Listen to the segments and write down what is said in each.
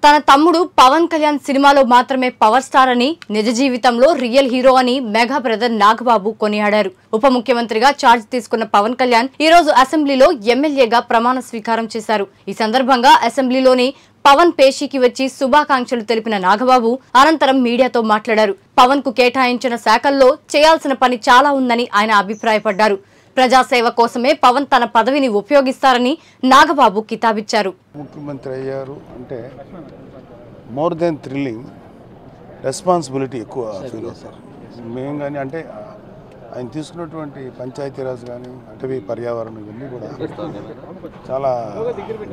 తన తమ్ముడు పవన్ కళ్యాణ్ సినిమాలో మాత్రమే పవర్ స్టార్ అని, నిజ జీవితంలో రియల్ హీరో అని మెగా బ్రదర్ నాగబాబు కొనియాడారు. ఉప ముఖ్యమంత్రిగా ఛార్జ్ తీసుకున్న పవన్ కళ్యాణ్ ఈ రోజు అసెంబ్లీలో ఎమ్మెల్యేగా ప్రమాణ స్వీకారం చేశారు. ఈ సందర్భంగా అసెంబ్లీలోని పవన్ పేషీకి వచ్చి శుభాకాంక్షలు తెలిపిన నాగబాబు అనంతరం మీడియాతో మాట్లాడారు. పవన్ కు కేటాయించిన శాఖల్లో చేయాల్సిన పని చాలా ఉందని ఆయన అభిప్రాయపడ్డారు. ప్రజాసేవ కోసమే పవన్ తన పదవిని ఉపయోగిస్తారని నాగబాబు కితాబిచ్చారు. ముఖ్యమంత్రి అయ్యారు అంటే మోర్ దెన్ థ్రిల్లింగ్ రెస్పాన్సిబిలిటీ ఎక్కువ ఫీల్ అవుతారు. మేము కానీ అంటే ఆయన తీసుకున్నటువంటి పంచాయతీరాజ్ కానీ అటవీ పర్యావరణం ఇవన్నీ కూడా చాలా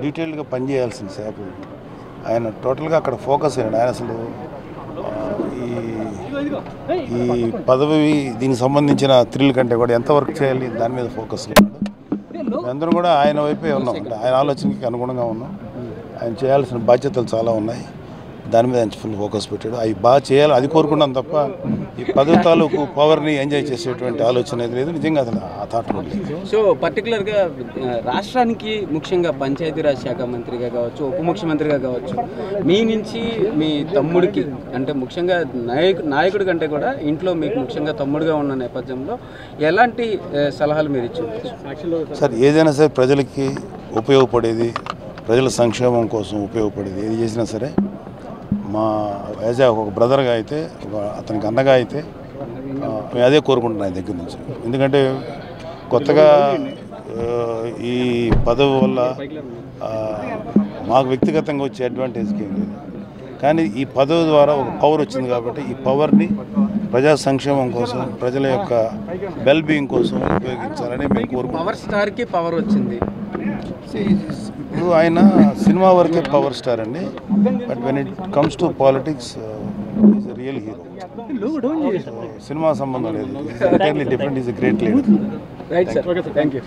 డీటెయిల్డ్గా పనిచేయాల్సిన శాఖ. ఆయన టోటల్గా అక్కడ ఫోకస్ అయ్యాడు. ఆయన అసలు ఈ పదవి దీనికి సంబంధించిన థ్రిల్ కంటే కూడా ఎంత వర్క్ చేయాలి దాని మీద ఫోకస్ లేడు. మేమందరం కూడా ఆయన వైపే ఉన్నాం, అంటే ఆయన ఆలోచనకి అనుగుణంగా ఉన్నాం. ఆయన చేయాల్సిన బాధ్యతలు చాలా ఉన్నాయి, దాని మీద ఆయన ఫుల్ ఫోకస్ పెట్టాడు. అవి బాగా చేయాలి అది కోరుకున్నాం తప్ప ఈ పదవి తాలూకు పవర్ని ఎంజాయ్ చేసేటువంటి ఆలోచన అయితే లేదు. నిజంగా అసలు ఆ థాట్ కూడా లేదు. సో పర్టికులర్గా రాష్ట్రానికి ముఖ్యంగా పంచాయతీరాజ్ శాఖ మంత్రిగా కావచ్చు, ఉప ముఖ్యమంత్రిగా కావచ్చు, మీ నుంచి మీ తమ్ముడికి అంటే ముఖ్యంగా నాయకుడి కంటే కూడా ఇంట్లో మీకు ముఖ్యంగా తమ్ముడుగా ఉన్న నేపథ్యంలో ఎలాంటి సలహాలు మీరు ఇచ్చారు? సార్ ఏదైనా సరే ప్రజలకి ఉపయోగపడేది, ప్రజల సంక్షేమం కోసం ఉపయోగపడేది ఏది చేసినా సరే మా యాజ్ ఒక బ్రదర్గా అయితే, అతనికి అన్నగా అయితే మేము అదే కోరుకుంటున్నాం ఆయన దగ్గర నుంచి. ఎందుకంటే కొత్తగా ఈ పదవి వల్ల మాకు వ్యక్తిగతంగా వచ్చే అడ్వాంటేజ్కి ఏం లేదు, కానీ ఈ పదవి ద్వారా ఒక పవర్ వచ్చింది కాబట్టి ఈ పవర్ని ప్రజా సంక్షేమం కోసం, ప్రజల యొక్క వెల్ బీయింగ్ కోసం ఉపయోగించాలని మేము కోరుకుంటున్నాం. పవర్ స్టార్కి పవర్ వచ్చింది. ఇప్పుడు ఆయన సినిమా వరకే పవర్ స్టార్ అండి, but when it comes to politics is a real hero. Cinema సంబంధం లేదు, different. Is a great leader. Right sir, thank you.